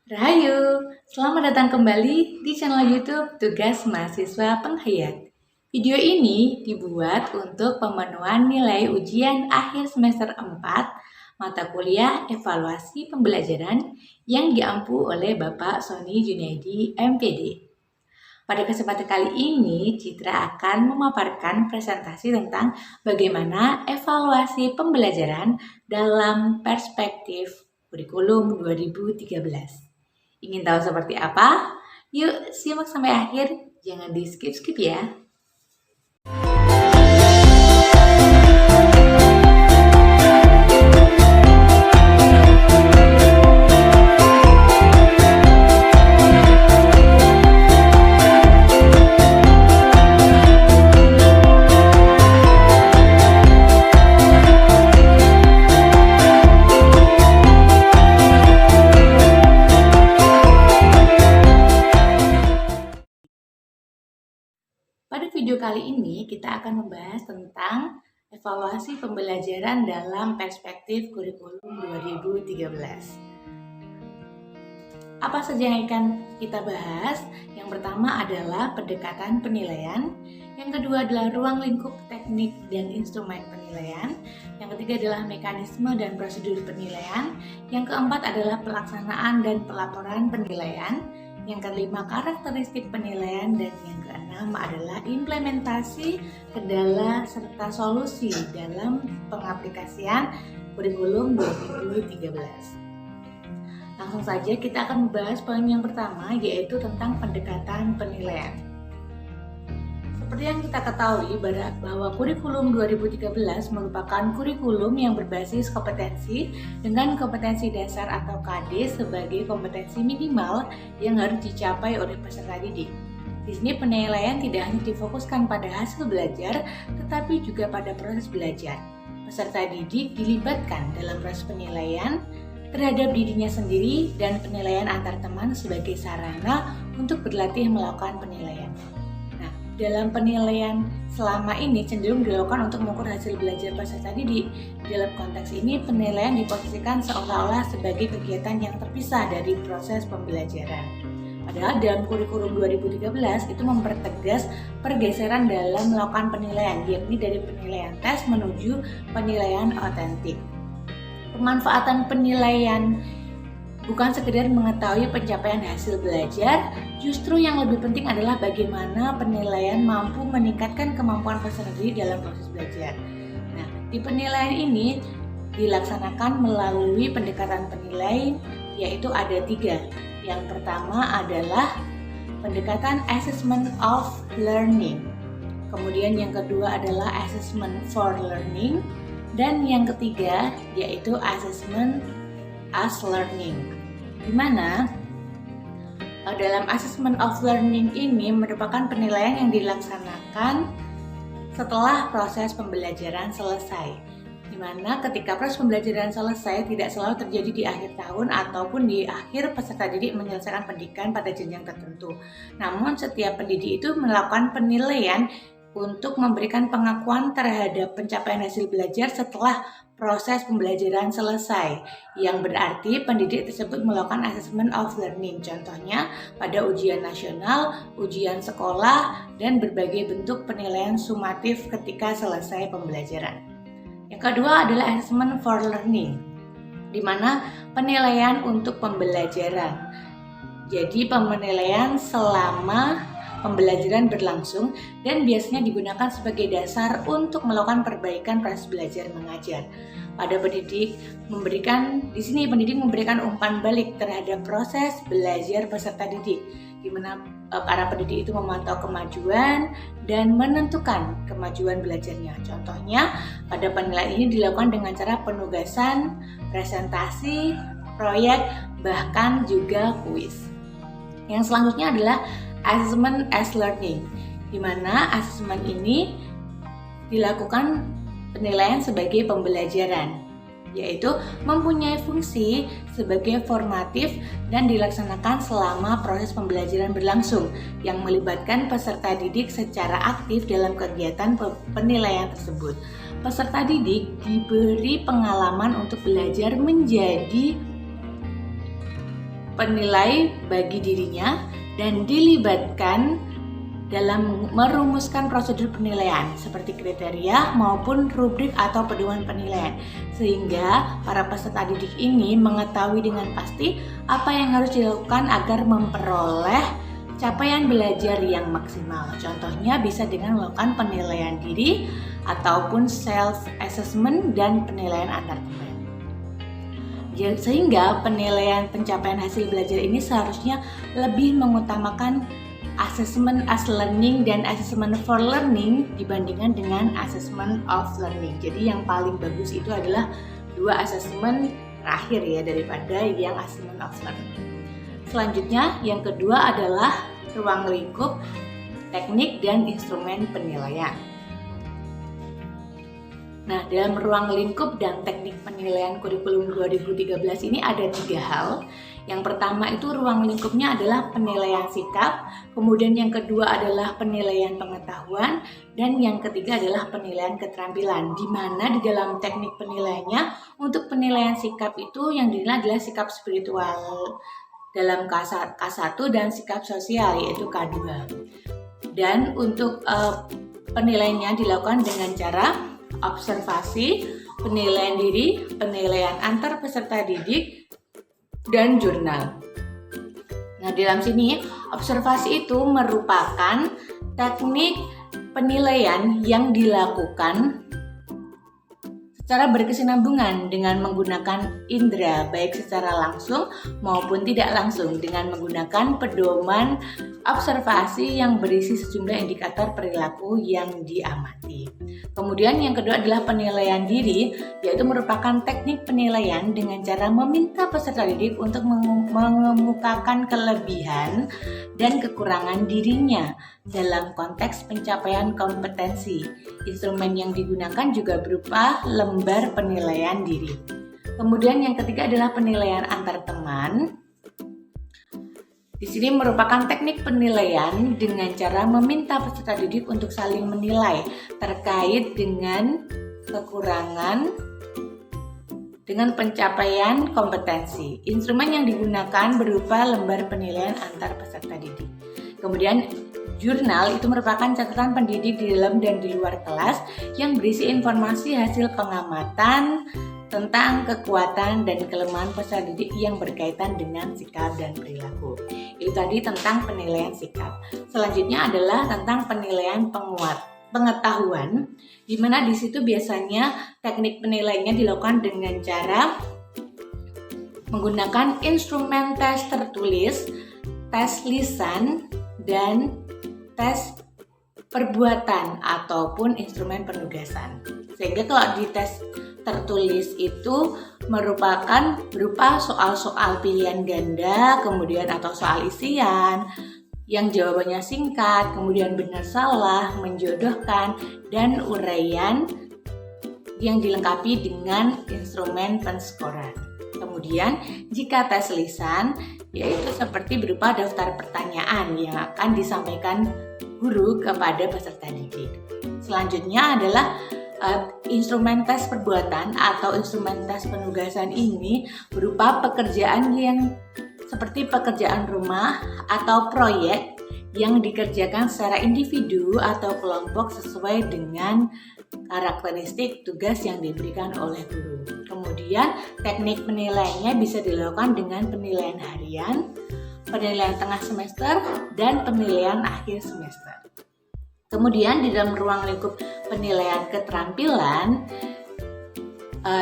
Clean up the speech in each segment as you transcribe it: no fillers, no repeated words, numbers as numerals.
Rahayu, selamat datang kembali di channel YouTube Tugas Mahasiswa Penghayat. Video ini dibuat untuk pemenuhan nilai ujian akhir semester 4 mata kuliah evaluasi pembelajaran yang diampu oleh Bapak Sony Junaidi, MPD. Pada kesempatan kali ini, Citra akan memaparkan presentasi tentang bagaimana evaluasi pembelajaran dalam perspektif kurikulum 2013. Ingin tahu seperti apa? Yuk simak sampai akhir, jangan di skip-skip ya. Pada video kali ini kita akan membahas tentang evaluasi pembelajaran dalam perspektif kurikulum 2013. Apa saja yang akan kita bahas? Yang pertama adalah pendekatan penilaian, yang kedua adalah ruang lingkup teknik dan instrumen penilaian, yang ketiga adalah mekanisme dan prosedur penilaian, yang keempat adalah pelaksanaan dan pelaporan penilaian, yang kelima karakteristik penilaian, dan yang keenam adalah implementasi, kendala, serta solusi dalam pengaplikasian kurikulum 2013. Langsung saja kita akan membahas poin yang pertama, yaitu tentang pendekatan penilaian. Seperti yang kita ketahui bahwa kurikulum 2013 merupakan kurikulum yang berbasis kompetensi dengan kompetensi dasar atau KD sebagai kompetensi minimal yang harus dicapai oleh peserta didik. Di sini penilaian tidak hanya difokuskan pada hasil belajar, tetapi juga pada proses belajar. Peserta didik dilibatkan dalam proses penilaian terhadap dirinya sendiri dan penilaian antar teman sebagai sarana untuk berlatih melakukan penilaian. Nah, dalam penilaian selama ini cenderung dilakukan untuk mengukur hasil belajar peserta didik. Dalam konteks ini, penilaian diposisikan seolah-olah sebagai kegiatan yang terpisah dari proses pembelajaran. Padahal dalam kurikulum 2013 itu mempertegas pergeseran dalam melakukan penilaian, yakni dari penilaian tes menuju penilaian otentik. Pemanfaatan penilaian bukan sekedar mengetahui pencapaian hasil belajar, justru yang lebih penting adalah bagaimana penilaian mampu meningkatkan kemampuan peserta didik dalam proses belajar. Nah, di penilaian ini dilaksanakan melalui pendekatan penilaian, yaitu ada 3. Yang pertama adalah pendekatan assessment of learning. Kemudian yang kedua adalah assessment for learning. Dan yang ketiga yaitu assessment as learning, di mana dalam assessment of learning ini merupakan penilaian yang dilaksanakan setelah proses pembelajaran selesai, di mana ketika proses pembelajaran selesai tidak selalu terjadi di akhir tahun ataupun di akhir peserta didik menyelesaikan pendidikan pada jenjang tertentu. Namun setiap pendidik itu melakukan penilaian untuk memberikan pengakuan terhadap pencapaian hasil belajar setelah proses pembelajaran selesai, yang berarti pendidik tersebut melakukan assessment of learning, contohnya pada ujian nasional, ujian sekolah, dan berbagai bentuk penilaian sumatif ketika selesai pembelajaran. Yang kedua adalah assessment for learning, di mana penilaian untuk pembelajaran. Jadi penilaian selama pembelajaran berlangsung dan biasanya digunakan sebagai dasar untuk melakukan perbaikan proses belajar mengajar. Pada pendidik di sini pendidik memberikan umpan balik terhadap proses belajar peserta didik, di mana para pendidik itu memantau kemajuan dan menentukan kemajuan belajarnya. Contohnya, pada penilaian ini dilakukan dengan cara penugasan, presentasi, proyek, bahkan juga kuis. Yang selanjutnya adalah assessment as learning, di mana assessment ini dilakukan penilaian sebagai pembelajaran, yaitu mempunyai fungsi sebagai formatif dan dilaksanakan selama proses pembelajaran berlangsung yang melibatkan peserta didik secara aktif dalam kegiatan penilaian tersebut. Peserta didik diberi pengalaman untuk belajar menjadi penilai bagi dirinya dan dilibatkan dalam merumuskan prosedur penilaian seperti kriteria maupun rubrik atau pedoman penilaian, sehingga para peserta didik ini mengetahui dengan pasti apa yang harus dilakukan agar memperoleh capaian belajar yang maksimal. Contohnya bisa dengan melakukan penilaian diri ataupun self assessment dan penilaian antar teman. Sehingga penilaian pencapaian hasil belajar ini seharusnya lebih mengutamakan assessment as learning dan assessment for learning dibandingkan dengan assessment of learning. Jadi yang paling bagus itu adalah 2 assessment terakhir ya daripada yang assessment of learning. Selanjutnya yang kedua adalah ruang lingkup teknik dan instrumen penilaian. Nah, dalam ruang lingkup dan teknik penilaian kurikulum 2013 ini ada 3 hal. Yang pertama itu ruang lingkupnya adalah penilaian sikap, kemudian yang kedua adalah penilaian pengetahuan, dan yang ketiga adalah penilaian keterampilan. Di mana di dalam teknik penilaiannya, untuk penilaian sikap itu yang dinilai adalah sikap spiritual dalam K1 dan sikap sosial yaitu K2. Dan untuk penilaiannya dilakukan dengan cara observasi, penilaian diri, penilaian antar peserta didik, dan jurnal. Nah, dalam sini observasi itu merupakan teknik penilaian yang dilakukan secara berkesinambungan dengan menggunakan indera, baik secara langsung maupun tidak langsung, dengan menggunakan pedoman observasi yang berisi sejumlah indikator perilaku yang diamati. Kemudian yang kedua adalah penilaian diri, yaitu merupakan teknik penilaian dengan cara meminta peserta didik untuk mengemukakan kelebihan dan kekurangan dirinya dalam konteks pencapaian kompetensi. Instrumen yang digunakan juga berupa lembar penilaian diri. Kemudian yang ketiga adalah penilaian antar teman. Di sini merupakan teknik penilaian dengan cara meminta peserta didik untuk saling menilai terkait dengan kekurangan dengan pencapaian kompetensi. Instrumen yang digunakan berupa lembar penilaian antar peserta didik. Kemudian jurnal itu merupakan catatan pendidik di dalam dan di luar kelas yang berisi informasi hasil pengamatan tentang kekuatan dan kelemahan peserta didik yang berkaitan dengan sikap dan perilaku. Itu tadi tentang penilaian sikap. Selanjutnya adalah tentang penilaian pengetahuan, di mana di situ biasanya teknik penilaiannya dilakukan dengan cara menggunakan instrumen tes tertulis, tes lisan, dan tes perbuatan ataupun instrumen penugasan. Sehingga kalau di tes tertulis itu merupakan berupa soal-soal pilihan ganda, kemudian atau soal isian yang jawabannya singkat, kemudian benar salah, menjodohkan, dan uraian yang dilengkapi dengan instrumen penskoran. Kemudian jika tes lisan, yaitu seperti berupa daftar pertanyaan yang akan disampaikan guru kepada peserta didik. Selanjutnya adalah instrumen tes perbuatan atau instrumen tes penugasan ini berupa pekerjaan yang seperti pekerjaan rumah atau proyek yang dikerjakan secara individu atau kelompok sesuai dengan karakteristik tugas yang diberikan oleh guru. Kemudian teknik penilaiannya bisa dilakukan dengan penilaian harian, penilaian tengah semester, dan penilaian akhir semester. Kemudian di dalam ruang lingkup penilaian keterampilan,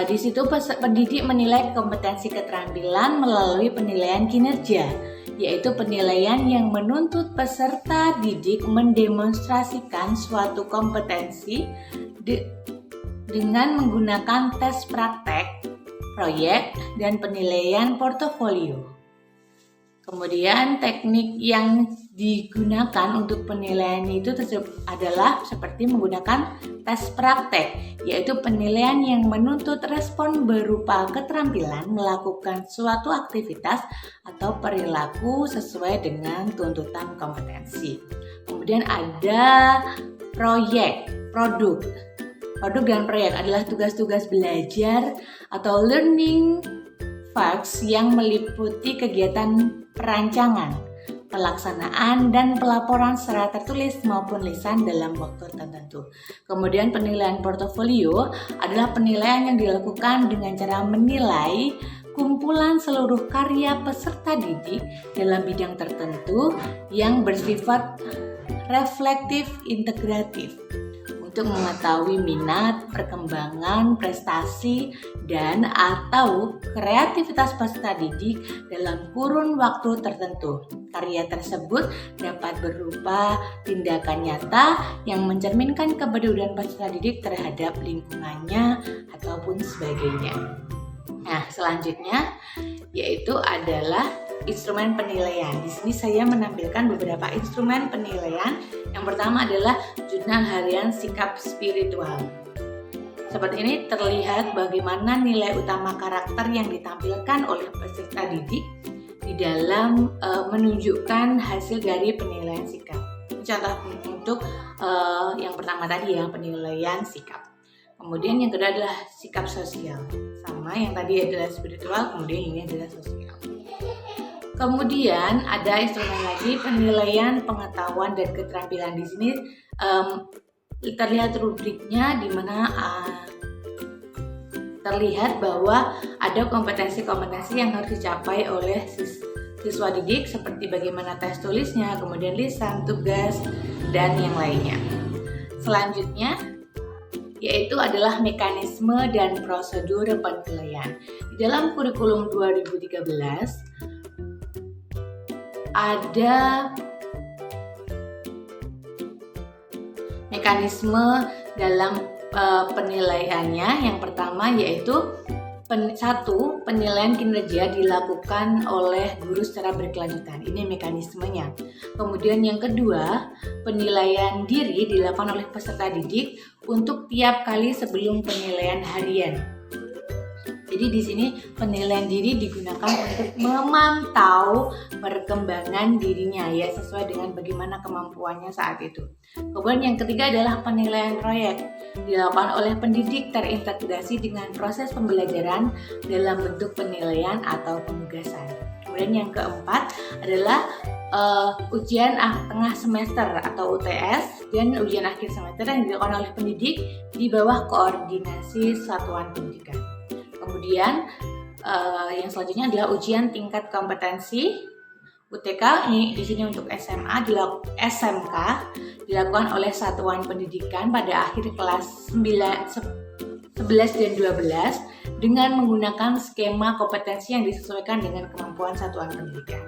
di situ pendidik menilai kompetensi keterampilan melalui penilaian kinerja, yaitu penilaian yang menuntut peserta didik mendemonstrasikan suatu kompetensi dengan menggunakan tes praktek, proyek, dan penilaian portofolio. Kemudian teknik yang digunakan untuk penilaian itu adalah seperti menggunakan tes praktek, yaitu penilaian yang menuntut respon berupa keterampilan melakukan suatu aktivitas atau perilaku sesuai dengan tuntutan kompetensi. Kemudian ada produk dan proyek adalah tugas-tugas belajar atau learning Facts yang meliputi kegiatan perancangan, pelaksanaan, dan pelaporan secara tertulis maupun lisan dalam waktu tertentu. Kemudian penilaian portofolio adalah penilaian yang dilakukan dengan cara menilai kumpulan seluruh karya peserta didik dalam bidang tertentu yang bersifat reflektif integratif untuk mengetahui minat, perkembangan, prestasi, dan atau kreativitas peserta didik dalam kurun waktu tertentu. Karya tersebut dapat berupa tindakan nyata yang mencerminkan kepedulian peserta didik terhadap lingkungannya ataupun sebagainya. Nah, selanjutnya yaitu adalah instrumen penilaian. Di sini saya menampilkan beberapa instrumen penilaian. Yang pertama adalah jurnal harian sikap spiritual. Seperti ini terlihat bagaimana nilai utama karakter yang ditampilkan oleh peserta didik di dalam menunjukkan hasil dari penilaian sikap. Contoh untuk yang pertama tadi ya, penilaian sikap. Kemudian yang kedua adalah sikap sosial. Sama yang tadi adalah spiritual, kemudian ini adalah sosial. Kemudian ada instrumen lagi penilaian pengetahuan dan keterampilan. Di sini terlihat rubriknya di mana terlihat bahwa ada kompetensi-kompetensi yang harus dicapai oleh siswa didik seperti bagaimana tes tulisnya, kemudian lisan, tugas, dan yang lainnya. Selanjutnya yaitu adalah mekanisme dan prosedur penilaian. Di dalam kurikulum 2013 ada mekanisme dalam penilaiannya. Yang pertama yaitu penilaian kinerja dilakukan oleh guru secara berkelanjutan. Ini mekanismenya. Kemudian yang kedua, penilaian diri dilakukan oleh peserta didik untuk tiap kali sebelum penilaian harian. Jadi di sini penilaian diri digunakan untuk memantau perkembangan dirinya ya sesuai dengan bagaimana kemampuannya saat itu. Kemudian yang ketiga adalah penilaian proyek, dilakukan oleh pendidik terintegrasi dengan proses pembelajaran dalam bentuk penilaian atau penugasan. Kemudian yang keempat adalah ujian tengah semester atau UTS dan ujian akhir semester yang dilakukan oleh pendidik di bawah koordinasi satuan pendidikan. Kemudian yang selanjutnya adalah ujian tingkat kompetensi UTK. Ini di sini untuk SMA SMK dilakukan oleh satuan pendidikan pada akhir kelas 11 dan 12 dengan menggunakan skema kompetensi yang disesuaikan dengan kemampuan satuan pendidikan.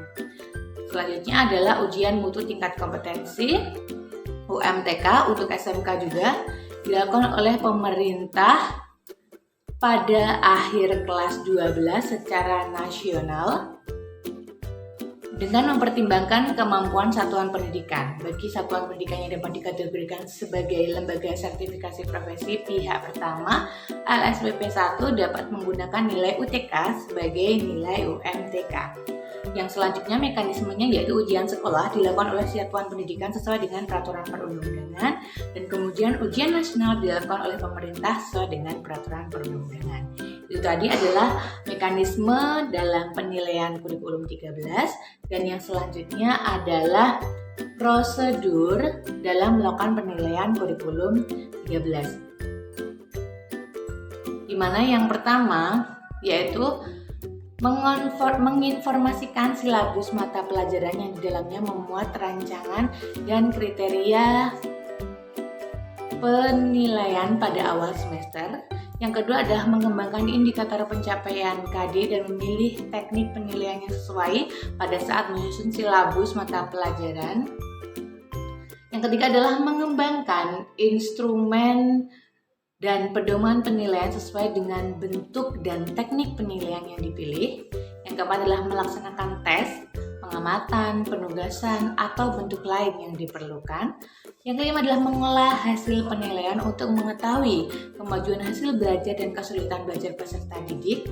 Selanjutnya adalah ujian mutu tingkat kompetensi UMTK untuk SMK juga dilakukan oleh pemerintah pada akhir kelas 12 secara nasional dengan mempertimbangkan kemampuan satuan pendidikan. Bagi satuan pendidikan yang dapat dikategorikan sebagai lembaga sertifikasi profesi pihak pertama, LSPP 1 dapat menggunakan nilai UTK sebagai nilai UMTK. Yang selanjutnya mekanismenya yaitu ujian sekolah dilakukan oleh satuan pendidikan sesuai dengan peraturan perundang-undangan, dan kemudian ujian nasional dilakukan oleh pemerintah sesuai dengan peraturan perundang-undangan. Itu tadi adalah mekanisme dalam penilaian kurikulum 13, dan yang selanjutnya adalah prosedur dalam melakukan penilaian kurikulum 13. Di mana yang pertama yaitu menginformasikan silabus mata pelajaran yang di dalamnya memuat rancangan dan kriteria penilaian pada awal semester. Yang kedua adalah mengembangkan indikator pencapaian KD dan memilih teknik penilaian yang sesuai pada saat menyusun silabus mata pelajaran. Yang ketiga adalah mengembangkan instrumen dan pedoman penilaian sesuai dengan bentuk dan teknik penilaian yang dipilih. Yang keempat adalah melaksanakan tes, pengamatan, penugasan, atau bentuk lain yang diperlukan. Yang kelima adalah mengolah hasil penilaian untuk mengetahui kemajuan hasil belajar dan kesulitan belajar peserta didik.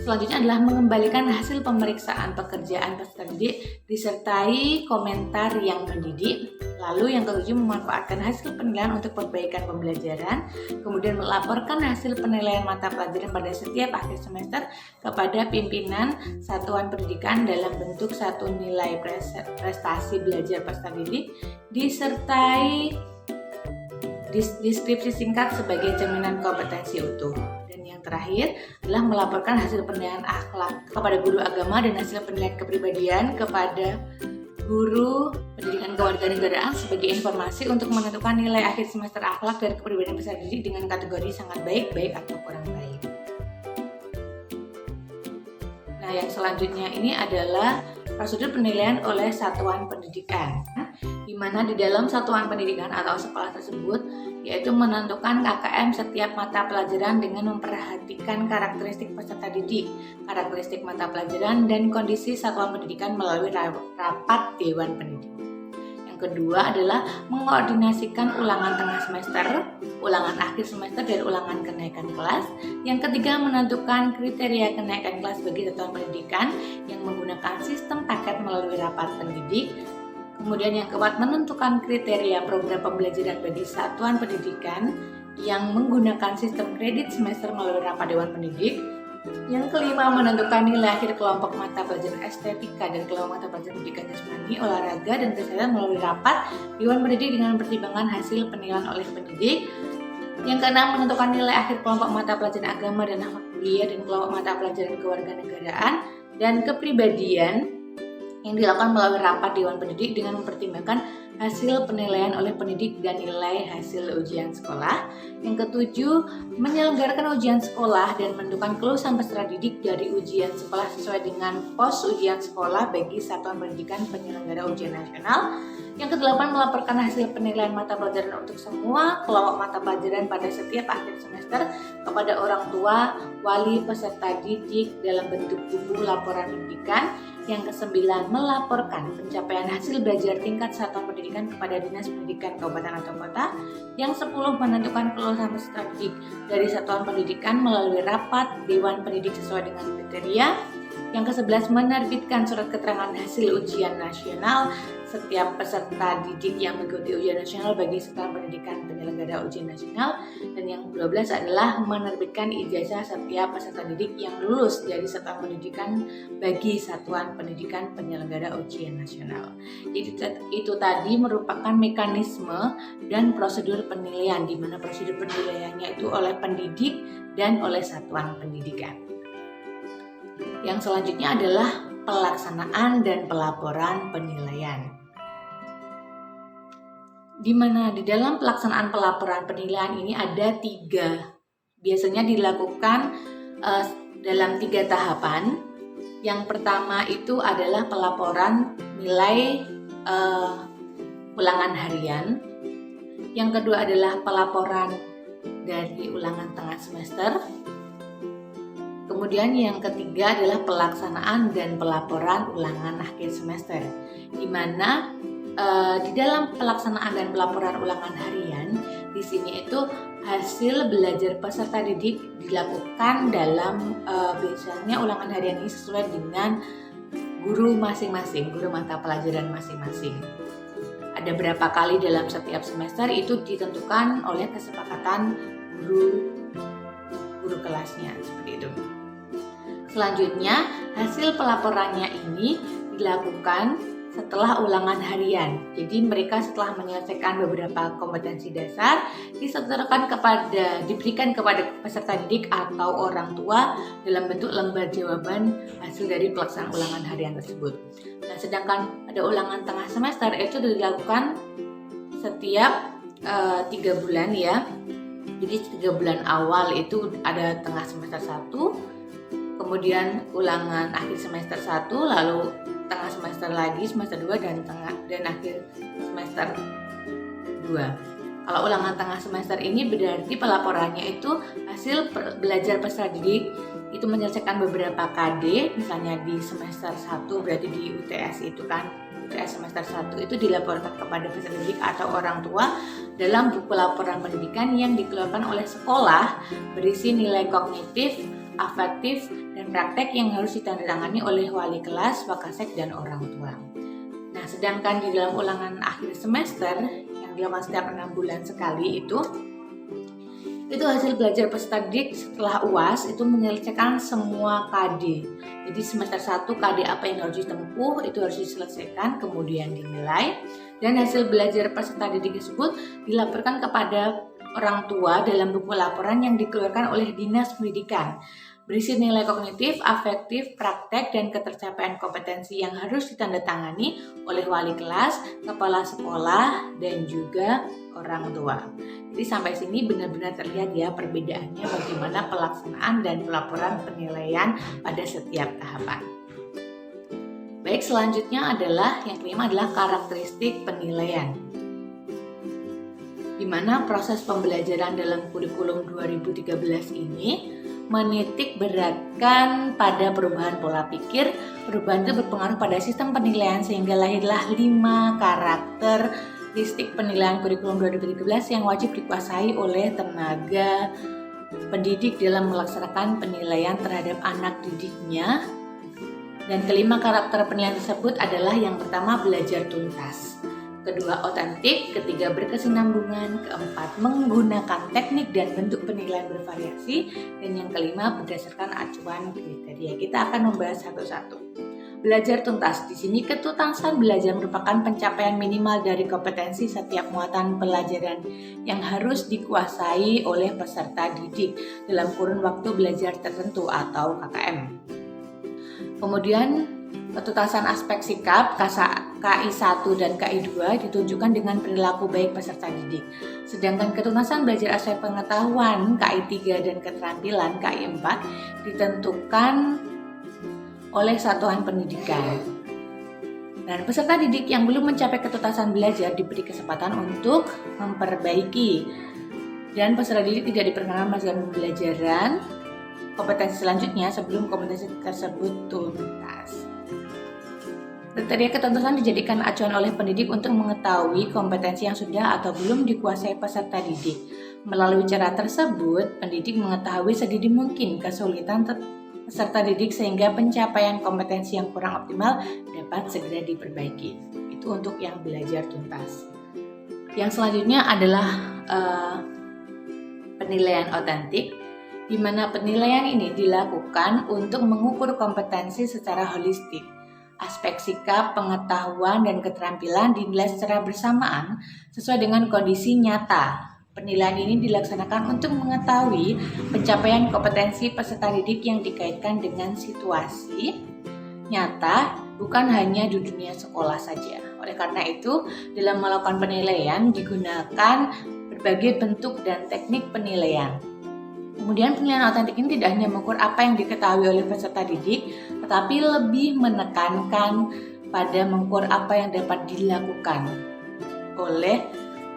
Selanjutnya adalah mengembalikan hasil pemeriksaan pekerjaan peserta didik disertai komentar yang mendidik. Lalu yang ketujuh, memanfaatkan hasil penilaian untuk perbaikan pembelajaran. Kemudian melaporkan hasil penilaian mata pelajaran pada setiap akhir semester kepada pimpinan satuan pendidikan dalam bentuk satu nilai prestasi belajar peserta didik disertai deskripsi singkat sebagai cerminan kompetensi utuh. Dan yang terakhir adalah melaporkan hasil penilaian akhlak kepada guru agama dan hasil penilaian kepribadian kepada guru pendidikan kewarganegaraan sebagai informasi untuk menentukan nilai akhir semester akhlak dan kepribadian peserta didik dengan kategori sangat baik, baik atau kurang baik. Nah, yang selanjutnya ini adalah prosedur penilaian oleh satuan pendidikan, di mana di dalam satuan pendidikan atau sekolah tersebut yaitu menentukan KKM setiap mata pelajaran dengan memperhatikan karakteristik peserta didik, karakteristik mata pelajaran, dan kondisi satuan pendidikan melalui rapat Dewan Pendidik. Yang kedua adalah mengkoordinasikan ulangan tengah semester, ulangan akhir semester, dan ulangan kenaikan kelas. Yang ketiga, menentukan kriteria kenaikan kelas bagi satuan pendidikan yang menggunakan sistem paket melalui rapat pendidik. Kemudian yang keempat, menentukan kriteria program pembelajaran bagi satuan pendidikan yang menggunakan sistem kredit semester melalui rapat Dewan Pendidik. Yang kelima, menentukan nilai akhir kelompok mata pelajaran estetika dan kelompok mata pelajaran pendidikan jasmani, olahraga, dan kesehatan melalui rapat Dewan Pendidik dengan pertimbangan hasil penilaian oleh pendidik. Yang keenam, menentukan nilai akhir kelompok mata pelajaran agama dan akhlak mulia dan kelompok mata pelajaran kewarganegaraan dan kepribadian yang dilakukan melalui rapat Dewan Pendidik dengan mempertimbangkan hasil penilaian oleh pendidik dan nilai hasil ujian sekolah. Yang ketujuh, menyelenggarakan ujian sekolah dan menentukan kelulusan peserta didik dari ujian sekolah sesuai dengan pos ujian sekolah bagi satuan pendidikan penyelenggara ujian nasional. Yang kedelapan, melaporkan hasil penilaian mata pelajaran untuk semua kelompok mata pelajaran pada setiap akhir semester kepada orang tua, wali peserta didik dalam bentuk buku laporan pendidikan. Yang kesembilan, melaporkan pencapaian hasil belajar tingkat satuan pendidikan kepada Dinas Pendidikan Kabupaten atau Kota. Yang 10, menentukan kelulusan peserta didik dari satuan pendidikan melalui rapat Dewan Pendidik sesuai dengan kriteria. Yang ke-11, menerbitkan surat keterangan hasil ujian nasional setiap peserta didik yang mengikuti ujian nasional bagi satuan pendidikan penyelenggara ujian nasional. Dan yang ke-12 adalah menerbitkan ijazah setiap peserta didik yang lulus dari satuan pendidikan bagi satuan pendidikan penyelenggara ujian nasional. Jadi itu tadi merupakan mekanisme dan prosedur penilaian, di mana prosedur penilaiannya itu oleh pendidik dan oleh satuan pendidikan. Yang selanjutnya adalah pelaksanaan dan pelaporan penilaian, di mana di dalam pelaksanaan pelaporan penilaian ini ada 3. Biasanya dilakukan dalam 3 tahapan. Yang pertama itu adalah pelaporan nilai ulangan harian. Yang kedua adalah pelaporan dari ulangan tengah semester. Kemudian yang ketiga adalah pelaksanaan dan pelaporan ulangan akhir semester, di mana di dalam pelaksanaan dan pelaporan ulangan harian di sini itu hasil belajar peserta didik dilakukan dalam biasanya ulangan harian ini sesuai dengan guru masing-masing, guru mata pelajaran masing-masing. Ada berapa kali dalam setiap semester itu ditentukan oleh kesepakatan guru kelasnya, seperti itu. Selanjutnya, hasil pelaporannya ini dilakukan setelah ulangan harian. Jadi mereka setelah menyelesaikan beberapa kompetensi dasar diberikan kepada peserta didik atau orang tua dalam bentuk lembar jawaban hasil dari pelaksanaan ulangan harian tersebut. Nah, sedangkan pada ulangan tengah semester itu dilakukan setiap 3 bulan ya. Jadi 3 bulan awal itu ada tengah semester 1, kemudian ulangan akhir semester 1, lalu tengah semester lagi semester 2 dan akhir semester 2. Kalau ulangan tengah semester ini berarti pelaporannya itu hasil belajar peserta didik itu menyelesaikan beberapa KD, misalnya di semester 1 berarti di UTS itu kan, UTS semester 1 itu dilaporkan kepada peserta didik atau orang tua dalam buku laporan pendidikan yang dikeluarkan oleh sekolah berisi nilai kognitif, afektif, dan praktek yang harus ditandatangani oleh wali kelas, wakasek, dan orang tua. Nah, sedangkan di dalam ulangan akhir semester yang dilakukan setiap 6 bulan sekali itu hasil belajar peserta didik setelah UAS itu menyelesaikan semua KD. Jadi semester 1 KD apa yang harus ditempuh itu harus diselesaikan, kemudian dinilai, dan hasil belajar peserta didik tersebut dilaporkan kepada orang tua dalam buku laporan yang dikeluarkan oleh Dinas Pendidikan. Berisi nilai kognitif, afektif, praktek, dan ketercapaian kompetensi yang harus ditandatangani oleh wali kelas, kepala sekolah, dan juga orang tua. Jadi sampai sini benar-benar terlihat ya perbedaannya bagaimana pelaksanaan dan pelaporan penilaian pada setiap tahapan. Baik, selanjutnya adalah yang kelima adalah karakteristik penilaian. Di mana proses pembelajaran dalam kurikulum 2013 ini menitik beratkan pada perubahan pola pikir. Perubahan itu berpengaruh pada sistem penilaian sehingga lahirlah 5 karakteristik penilaian kurikulum 2013 yang wajib dikuasai oleh tenaga pendidik dalam melaksanakan penilaian terhadap anak didiknya. Dan kelima karakter penilaian tersebut adalah yang pertama belajar tuntas, kedua otentik, ketiga berkesinambungan, keempat menggunakan teknik dan bentuk penilaian bervariasi, dan yang kelima berdasarkan acuan kriteria. Kita akan membahas satu-satu. Belajar tuntas. Di sini ketuntasan belajar merupakan pencapaian minimal dari kompetensi setiap muatan pelajaran yang harus dikuasai oleh peserta didik dalam kurun waktu belajar tertentu atau KKM. Kemudian ketuntasan aspek sikap KI 1 dan KI 2 ditunjukkan dengan perilaku baik peserta didik. Sedangkan ketuntasan belajar aspek pengetahuan KI 3 dan keterampilan KI 4 ditentukan oleh satuan pendidikan. Dan peserta didik yang belum mencapai ketuntasan belajar diberi kesempatan untuk memperbaiki. Dan peserta didik tidak diperkenankan melakukan pembelajaran kompetensi selanjutnya sebelum kompetensi tersebut tuntas. Kriteria ketuntasan dijadikan acuan oleh pendidik untuk mengetahui kompetensi yang sudah atau belum dikuasai peserta didik. Melalui cara tersebut, pendidik mengetahui sedini mungkin kesulitan peserta didik sehingga pencapaian kompetensi yang kurang optimal dapat segera diperbaiki. Itu untuk yang belajar tuntas. Yang selanjutnya adalah penilaian otentik, di mana penilaian ini dilakukan untuk mengukur kompetensi secara holistik. Aspek sikap, pengetahuan, dan keterampilan dinilai secara bersamaan sesuai dengan kondisi nyata. Penilaian ini dilaksanakan untuk mengetahui pencapaian kompetensi peserta didik yang dikaitkan dengan situasi nyata, bukan hanya di dunia sekolah saja. Oleh karena itu, dalam melakukan penilaian digunakan berbagai bentuk dan teknik penilaian. Kemudian penilaian otentik ini tidak hanya mengukur apa yang diketahui oleh peserta didik, tetapi lebih menekankan pada mengukur apa yang dapat dilakukan oleh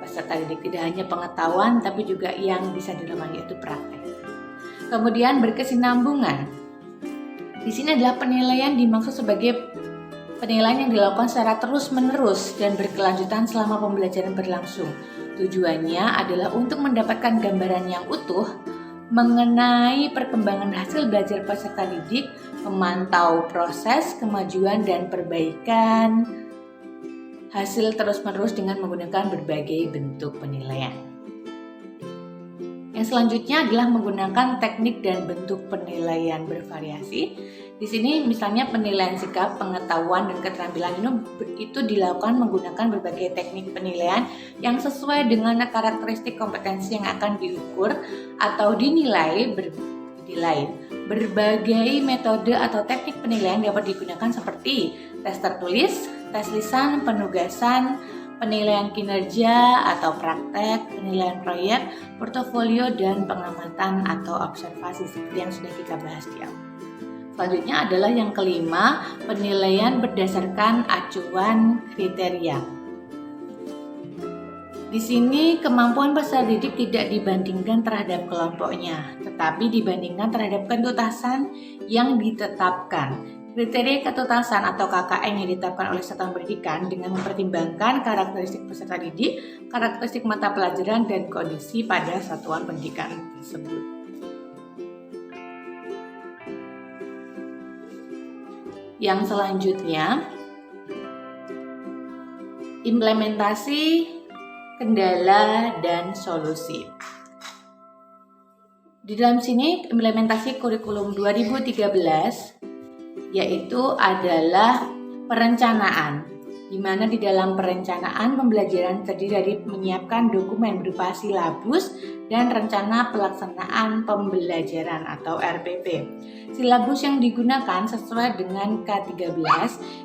peserta didik. Tidak hanya pengetahuan, tapi juga yang bisa dilakukan, yaitu praktek. Kemudian berkesinambungan. Di sini adalah penilaian dimaksud sebagai penilaian yang dilakukan secara terus-menerus dan berkelanjutan selama pembelajaran berlangsung. Tujuannya adalah untuk mendapatkan gambaran yang utuh mengenai perkembangan hasil belajar peserta didik, memantau proses, kemajuan, dan perbaikan hasil terus-menerus dengan menggunakan berbagai bentuk penilaian. Yang selanjutnya adalah menggunakan teknik dan bentuk penilaian bervariasi. Di sini misalnya penilaian sikap, pengetahuan, dan keterampilan itu dilakukan menggunakan berbagai teknik penilaian yang sesuai dengan karakteristik kompetensi yang akan diukur atau dinilai. Berbagai metode atau teknik penilaian dapat digunakan seperti tes tertulis, tes lisan, penugasan, penilaian kinerja atau praktek, penilaian proyek, portofolio, dan pengamatan atau observasi seperti yang sudah kita bahas di awal. Selanjutnya adalah yang kelima, penilaian berdasarkan acuan kriteria. Di sini kemampuan peserta didik tidak dibandingkan terhadap kelompoknya, tetapi dibandingkan terhadap ketuntasan yang ditetapkan. Kriteria ketuntasan atau KKM yang ditetapkan oleh satuan pendidikan dengan mempertimbangkan karakteristik peserta didik, karakteristik mata pelajaran, dan kondisi pada satuan pendidikan tersebut. Yang selanjutnya, implementasi, kendala, dan solusi. Di dalam sini implementasi kurikulum 2013 yaitu adalah perencanaan, di mana di dalam perencanaan pembelajaran terdiri dari menyiapkan dokumen berupa silabus dan rencana pelaksanaan pembelajaran atau RPP. Silabus yang digunakan sesuai dengan K13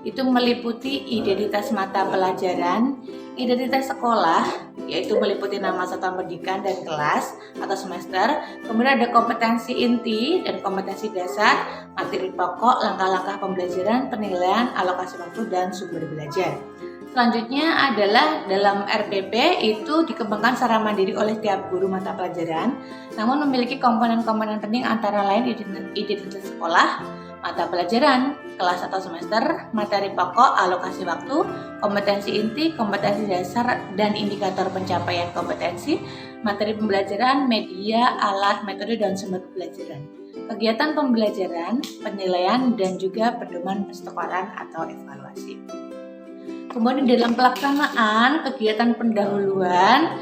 itu meliputi identitas mata pelajaran, identitas sekolah, yaitu meliputi nama satuan pendidikan dan kelas atau semester, kemudian ada kompetensi inti dan kompetensi dasar, materi pokok, langkah-langkah pembelajaran, penilaian, alokasi waktu, dan sumber belajar. Selanjutnya adalah dalam RPP itu dikembangkan secara mandiri oleh tiap guru mata pelajaran, namun memiliki komponen-komponen penting antara lain identitas sekolah, mata pelajaran, kelas atau semester, materi pokok, alokasi waktu, kompetensi inti, kompetensi dasar, dan indikator pencapaian kompetensi, materi pembelajaran, media, alat, metode, dan sumber pembelajaran, kegiatan pembelajaran, penilaian, dan juga pedoman persekolah atau evaluasi. Kemudian dalam pelaksanaan kegiatan pendahuluan,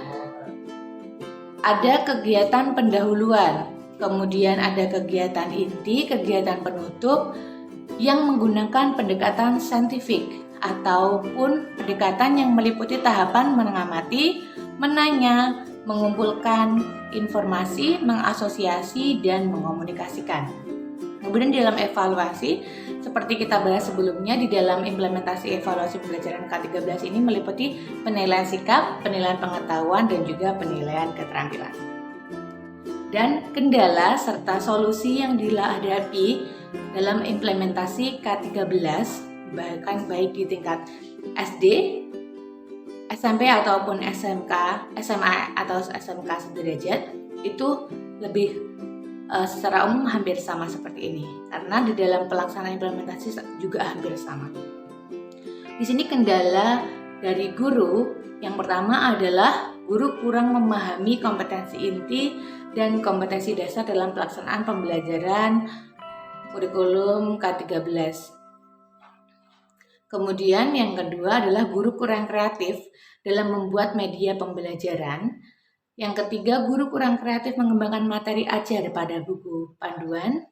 ada kegiatan pendahuluan, kemudian ada kegiatan inti, kegiatan penutup yang menggunakan pendekatan saintifik ataupun pendekatan yang meliputi tahapan mengamati, menanya, mengumpulkan informasi, mengasosiasi, dan mengomunikasikan. Kemudian di dalam evaluasi, seperti kita bahas sebelumnya, di dalam implementasi evaluasi pembelajaran K13 ini meliputi penilaian sikap, penilaian pengetahuan, dan juga penilaian keterampilan. Dan kendala serta solusi yang dihadapi dalam implementasi K13, bahkan baik di tingkat SD, SMP ataupun SMK, SMA atau SMK sederajat, itu lebih secara umum hampir sama seperti ini, karena di dalam pelaksanaan implementasi juga hampir sama. Di sini kendala dari guru yang pertama adalah guru kurang memahami kompetensi inti dan kompetensi dasar dalam pelaksanaan pembelajaran kurikulum K13. Kemudian yang kedua adalah guru kurang kreatif dalam membuat media pembelajaran. Yang ketiga, guru kurang kreatif mengembangkan materi ajar pada buku panduan.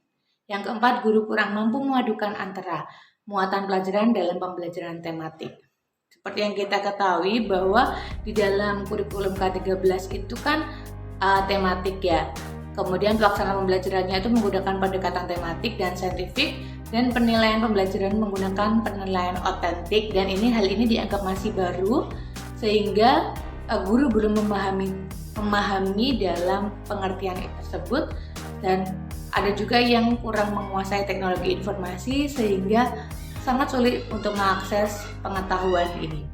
Yang keempat, guru kurang mampu memadukan antara muatan pelajaran dalam pembelajaran tematik. Seperti yang kita ketahui bahwa di dalam kurikulum K13 itu kan tematik ya. Kemudian pelaksanaan pembelajarannya itu menggunakan pendekatan tematik dan saintifik, dan penilaian pembelajaran menggunakan penilaian otentik, dan hal ini dianggap masih baru sehingga guru belum memahami dalam pengertian tersebut, dan ada juga yang kurang menguasai teknologi informasi sehingga sangat sulit untuk mengakses pengetahuan ini.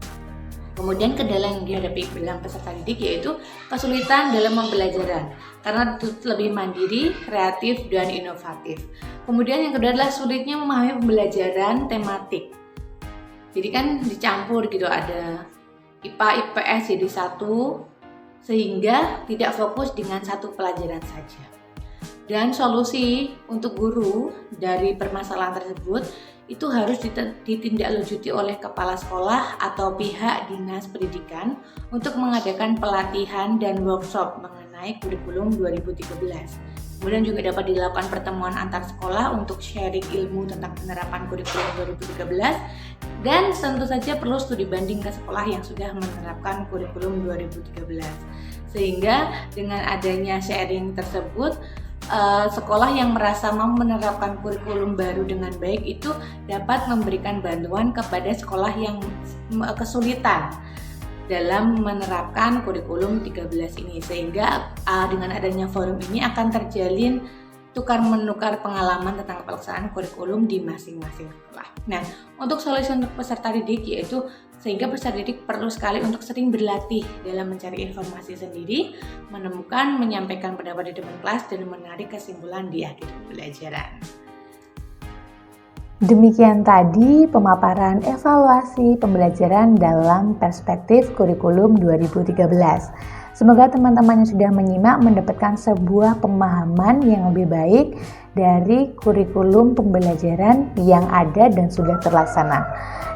Kemudian kendala yang dihadapi dalam peserta didik yaitu kesulitan dalam pembelajaran karena lebih mandiri, kreatif, dan inovatif. Kemudian yang kedua adalah sulitnya memahami pembelajaran tematik. Jadi kan dicampur gitu, ada IPA, IPS jadi satu, sehingga tidak fokus dengan satu pelajaran saja. Dan solusi untuk guru dari permasalahan tersebut itu harus ditindaklanjuti oleh kepala sekolah atau pihak dinas pendidikan untuk mengadakan pelatihan dan workshop mengenai kurikulum 2013. Kemudian juga dapat dilakukan pertemuan antar sekolah untuk sharing ilmu tentang penerapan kurikulum 2013, dan tentu saja perlu studi banding ke sekolah yang sudah menerapkan kurikulum 2013. Sehingga dengan adanya sharing tersebut, sekolah yang merasa mampu menerapkan kurikulum baru dengan baik itu dapat memberikan bantuan kepada sekolah yang kesulitan dalam menerapkan kurikulum 13 ini, sehingga dengan adanya forum ini akan terjalin tukar-menukar pengalaman tentang pelaksanaan kurikulum di masing-masing sekolah. Nah, untuk solusi untuk peserta didik yaitu sehingga peserta didik perlu sekali untuk sering berlatih dalam mencari informasi sendiri, menemukan, menyampaikan pendapat di depan kelas, dan menarik kesimpulan di akhir pembelajaran. Demikian tadi pemaparan evaluasi pembelajaran dalam perspektif kurikulum 2013. Semoga teman-teman yang sudah menyimak mendapatkan sebuah pemahaman yang lebih baik dari kurikulum pembelajaran yang ada dan sudah terlaksana,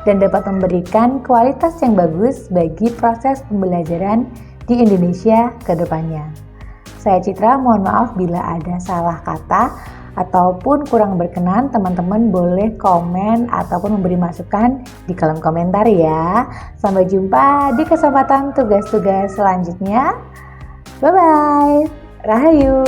dan dapat memberikan kualitas yang bagus bagi proses pembelajaran di Indonesia ke depannya. Saya Citra, mohon maaf bila ada salah kata ataupun kurang berkenan. Teman-teman boleh komen ataupun memberi masukan di kolom komentar ya. Sampai jumpa di kesempatan tugas-tugas selanjutnya. Bye-bye. Rahayu.